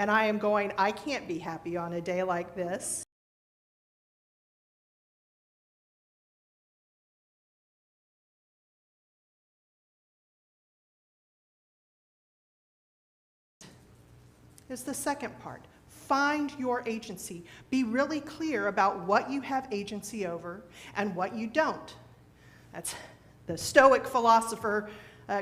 And I am going, I can't be happy on a day like this. Is the second part. Find your agency. Be really clear about what you have agency over and what you don't. That's the Stoic philosopher,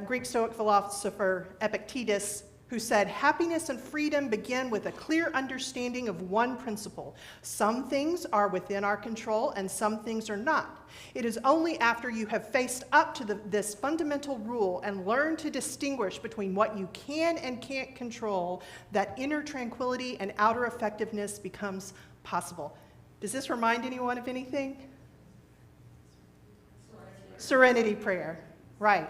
Greek Stoic philosopher Epictetus, who said, happiness and freedom begin with a clear understanding of one principle. Some things are within our control and some things are not. It is only after you have faced up to this fundamental rule and learned to distinguish between what you can and can't control that inner tranquility and outer effectiveness becomes possible. Does this remind anyone of anything? Serenity prayer, right.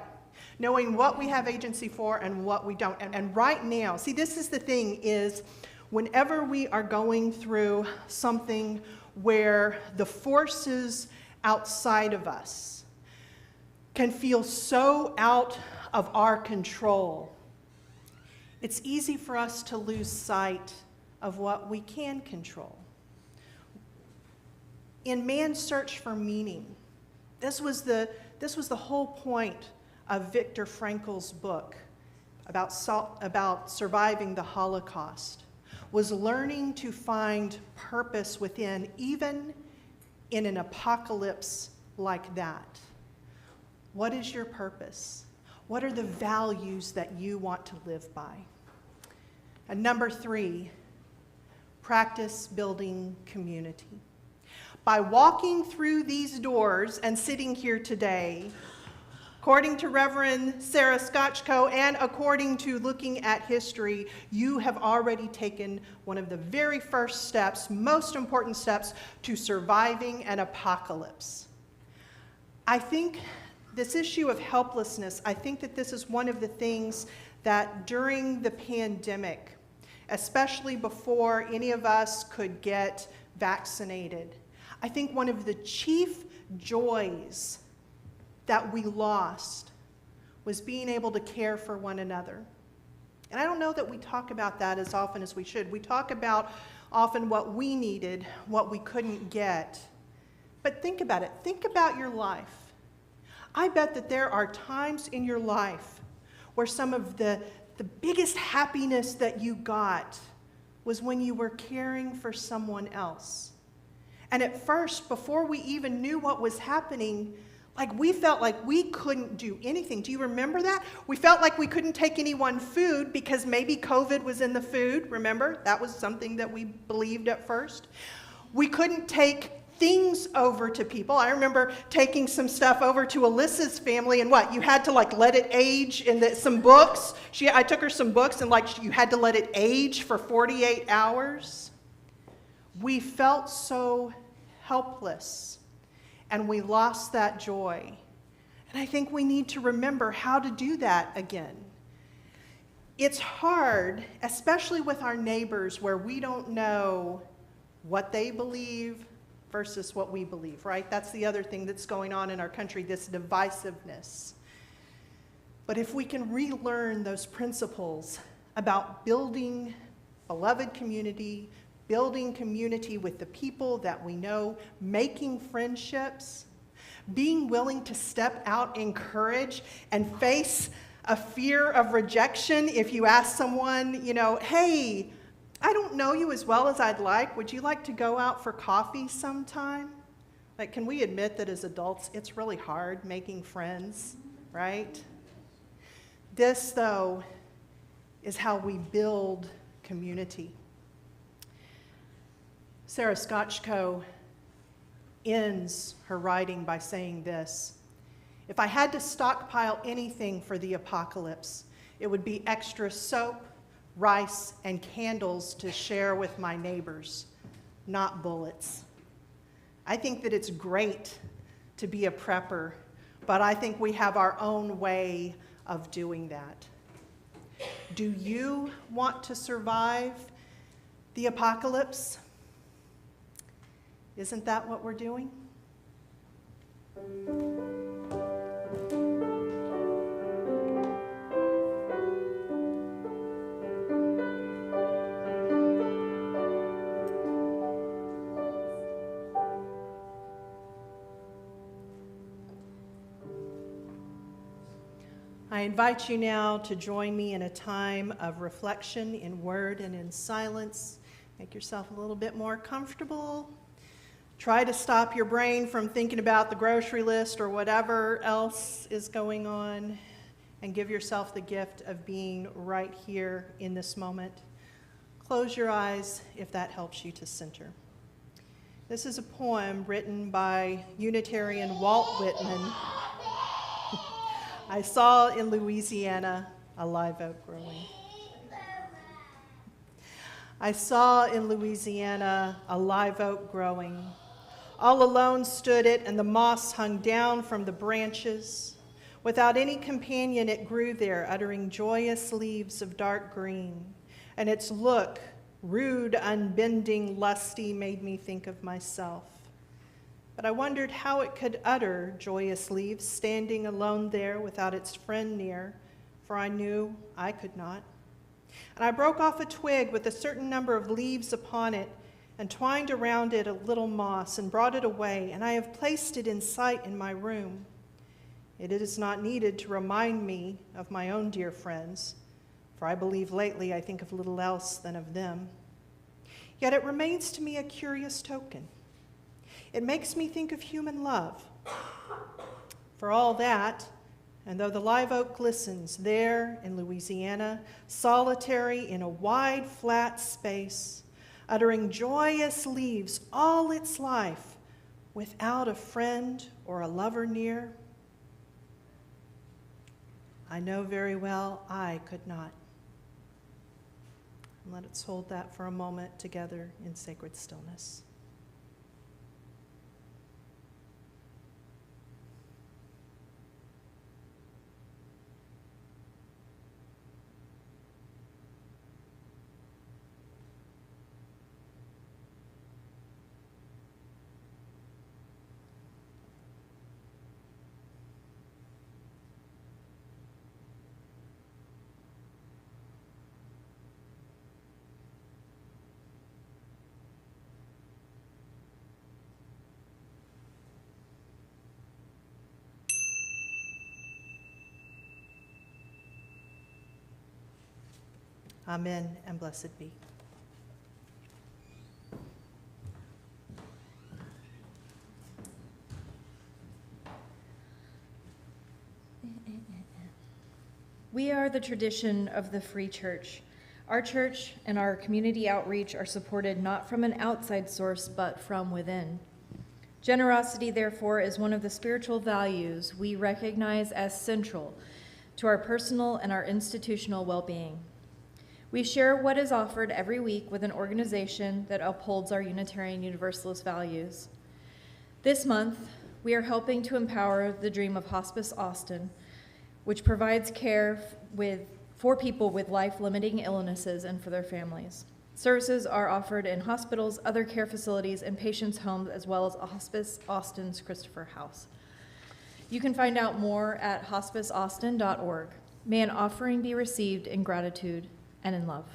Knowing what we have agency for and what we don't. And right now, see, this is the thing, is whenever we are going through something where the forces outside of us can feel so out of our control, it's easy for us to lose sight of what we can control. In man's search for meaning, this was the whole point of Viktor Frankl's book about surviving the Holocaust, was learning to find purpose within, even in an apocalypse like that. What is your purpose? What are the values that you want to live by? And number 3, practice building community. By walking through these doors and sitting here today, according to Reverend Sarah Scotchko and according to looking at history, you have already taken one of the very first steps, most important steps, to surviving an apocalypse. I think this issue of helplessness, I think that this is one of the things that during the pandemic, especially before any of us could get vaccinated, I think one of the chief joys that we lost was being able to care for one another. And I don't know that we talk about that as often as we should. We talk about often what we needed, what we couldn't get. But think about it. Think about your life. I bet that there are times in your life where some of the biggest happiness that you got was when you were caring for someone else. And at first, before we even knew what was happening, we felt like we couldn't do anything. Do you remember that? We felt like we couldn't take anyone food because maybe COVID was in the food. Remember? That was something that we believed at first. We couldn't take things over to people. I remember taking some stuff over to Alyssa's family, and you had to let it age in some books. I took her some books, and you had to let it age for 48 hours. We felt so helpless. And we lost that joy. And I think we need to remember how to do that again. It's hard, especially with our neighbors, where we don't know what they believe versus what we believe, right? That's the other thing that's going on in our country, this divisiveness. But if we can relearn those principles about building beloved community, building community with the people that we know, making friendships, being willing to step out in courage and face a fear of rejection if you ask someone, hey, I don't know you as well as I'd like. Would you like to go out for coffee sometime? Can we admit that as adults, it's really hard making friends, right? This, though, is how we build community. Sarah Scotchko ends her writing by saying this: if I had to stockpile anything for the apocalypse, it would be extra soap, rice, and candles to share with my neighbors, not bullets. I think that it's great to be a prepper, but I think we have our own way of doing that. Do you want to survive the apocalypse? Isn't that what we're doing? I invite you now to join me in a time of reflection in word and in silence. Make yourself a little bit more comfortable. Try to stop your brain from thinking about the grocery list or whatever else is going on, and give yourself the gift of being right here in this moment. Close your eyes if that helps you to center. This is a poem written by Unitarian Walt Whitman. I saw in Louisiana a live oak growing. I saw in Louisiana a live oak growing. All alone stood it, and the moss hung down from the branches. Without any companion it grew there, uttering joyous leaves of dark green. And its look, rude, unbending, lusty, made me think of myself. But I wondered how it could utter joyous leaves, standing alone there without its friend near, for I knew I could not. And I broke off a twig with a certain number of leaves upon it, and twined around it a little moss, and brought it away, and I have placed it in sight in my room. It is not needed to remind me of my own dear friends, for I believe lately I think of little else than of them. Yet it remains to me a curious token. It makes me think of human love. For all that, and though the live oak glistens there in Louisiana, solitary in a wide, flat space, uttering joyous leaves all its life, without a friend or a lover near, I know very well I could not. Let us hold that for a moment together in sacred stillness. Amen, and blessed be. We are the tradition of the Free Church. Our church and our community outreach are supported not from an outside source, but from within. Generosity, therefore, is one of the spiritual values we recognize as central to our personal and our institutional well-being. We share what is offered every week with an organization that upholds our Unitarian Universalist values. This month, we are helping to empower the dream of Hospice Austin, which provides care for people with life-limiting illnesses and for their families. Services are offered in hospitals, other care facilities, and patients' homes, as well as Hospice Austin's Christopher House. You can find out more at hospiceaustin.org. May an offering be received in gratitude and in love.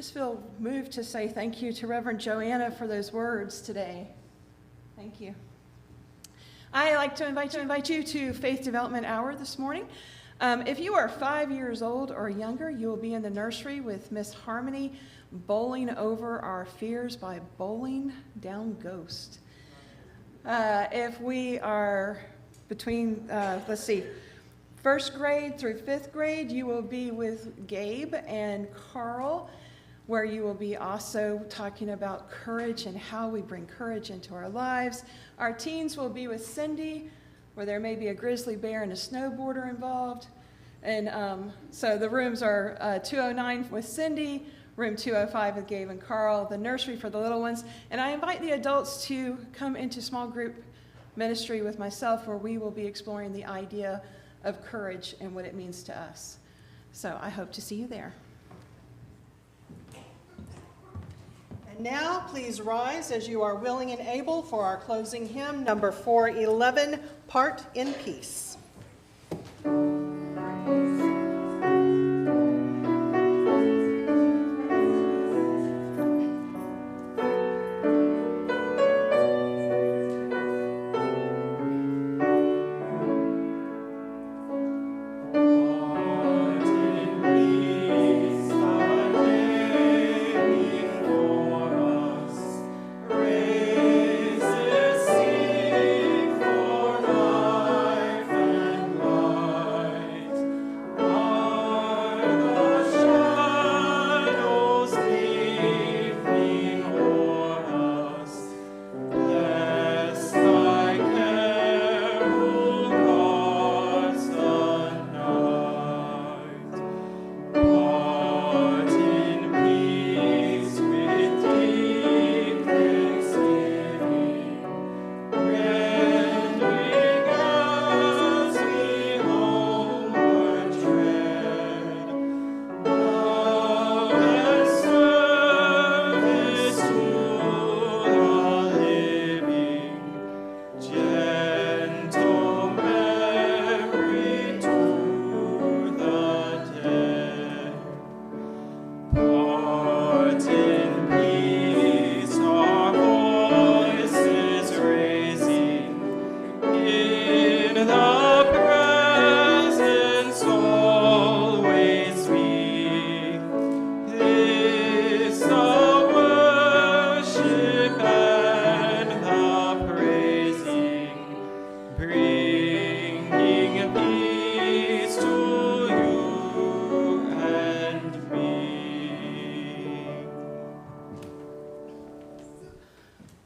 just feel moved to say thank you to Reverend Joanna for those words today. Thank you. I'd like to invite you to Faith Development Hour this morning. If you are 5 years old or younger, you will be in the nursery with Miss Harmony, bowling over our fears by bowling down Ghost. If we are between, first grade through fifth grade, you will be with Gabe and Carl, where you will be also talking about courage and how we bring courage into our lives. Our teens will be with Cindy, where there may be a grizzly bear and a snowboarder involved. And so the rooms are 209 with Cindy, room 205 with Gabe and Carl, the nursery for the little ones. And I invite the adults to come into small group ministry with myself, where we will be exploring the idea of courage and what it means to us. So I hope to see you there. And now, please rise as you are willing and able for our closing hymn, number 411, Part in Peace.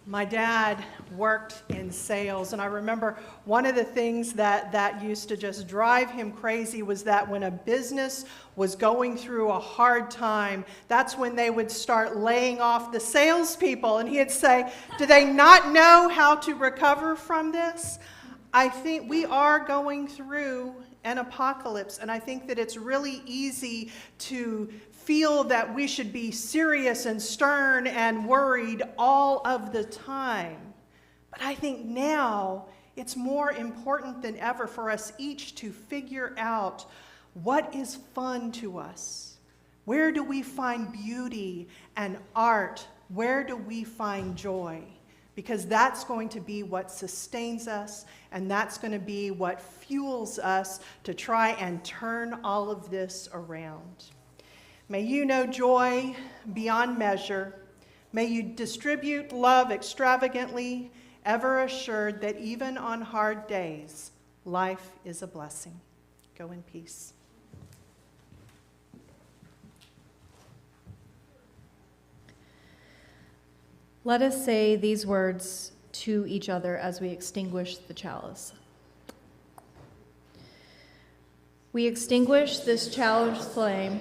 My dad worked in sales, and I remember one of the things that used to just drive him crazy was that when a business was going through a hard time, that's when they would start laying off the salespeople, and he'd say, "Do they not know how to recover from this?" I think we are going through an apocalypse, and I think that it's really easy to feel that we should be serious and stern and worried all of the time. But I think now it's more important than ever for us each to figure out what is fun to us. Where do we find beauty and art? Where do we find joy? Because that's going to be what sustains us, and that's going to be what fuels us to try and turn all of this around. May you know joy beyond measure. May you distribute love extravagantly, ever assured that even on hard days, life is a blessing. Go in peace. Let us say these words to each other as we extinguish the chalice. We extinguish this chalice flame,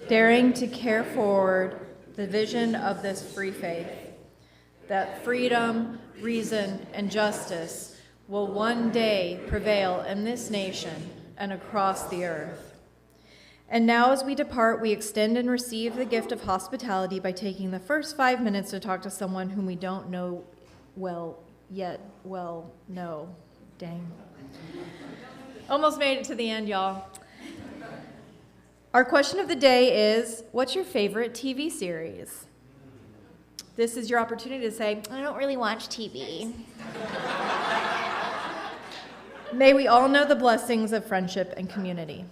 daring to carry forward the vision of this free faith, that freedom, reason, and justice will one day prevail in this nation and across the earth. And now as we depart, we extend and receive the gift of hospitality by taking the first 5 minutes to talk to someone whom we don't know well. Dang. Almost made it to the end, y'all. Our question of the day is, what's your favorite TV series? This is your opportunity to say, I don't really watch TV. May we all know the blessings of friendship and community.